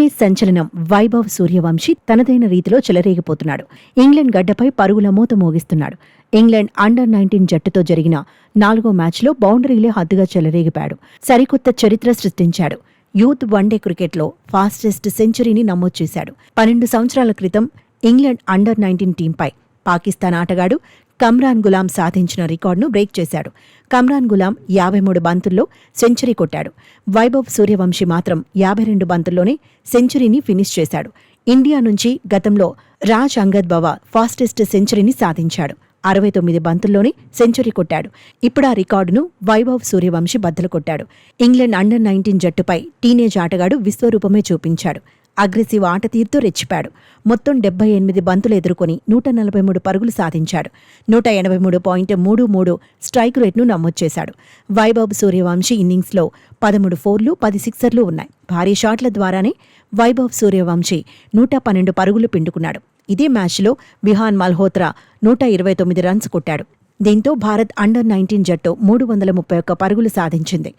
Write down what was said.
Tennis సంచలనం వైభవ్ సూర్యవంశీ తనదైన రీతిలో చెలరేగిపోతున్నాడు. ఇంగ్లాండ్ గడ్డపై పరుగుల మూత మోగిస్తున్నాడు. ఇంగ్లాండ్ అండర్-19 జట్టుతో జరిగిన 4వ మ్యాచ్లో బౌండరీలే హద్దుగా చెలరేగిపాడు. సరికొత్త చరిత్ర సృష్టించాడు. యూత్ వన్డే క్రికెట్లో ఫాస్టెస్ట్ సెంచరీని నమోదు చేశాడు. 12 సంవత్సరాల క్రితం ఇంగ్లాండ్ అండర్-19 టీంపై పాకిస్తాన్ ఆటగాడు కమ్రాన్ గులాం సాధించిన రికార్డును బ్రేక్ చేశాడు. కమ్రాన్ గులాం 53 బంతుల్లో సెంచరీ కొట్టాడు. వైభవ్ సూర్యవంశీ మాత్రం 52 బంతుల్లోనే సెంచరీని ఫినిష్ చేశాడు. ఇండియా నుంచి గతంలో రాజ్ అంగద్ బవా ఫాస్టెస్ట్ సెంచరీని సాధించాడు. 69 బంతుల్లోనే సెంచరీ కొట్టాడు. ఇప్పుడు ఆ రికార్డును వైభవ్ సూర్యవంశీ బద్దలు కొట్టాడు. ఇంగ్లాండ్ అండర్-19 జట్టుపై టీనేజ్ ఆటగాడు విశ్వరూపమే చూపించాడు. అగ్రెసివ్ ఆట తీరుతో రెచ్చిపాడు. మొత్తం 78 బంతులు ఎదుర్కొని 143 పరుగులు సాధించాడు. 183.33 స్ట్రైక్ రేట్ను నమోదు చేశాడు. వైభవ్ సూర్యవంశీ ఇన్నింగ్స్లో 13 ఫోర్లు 10 సిక్సర్లు ఉన్నాయి. భారీ షాట్ల ద్వారానే వైభవ్ సూర్యవంశీ 112 పరుగులు పిండుకున్నాడు. ఇదే మ్యాచ్లో విహాన్ మల్హోత్రా 129 రన్స్ కొట్టాడు. దీంతో భారత్ అండర్-19 జట్టు 331 పరుగులు సాధించింది.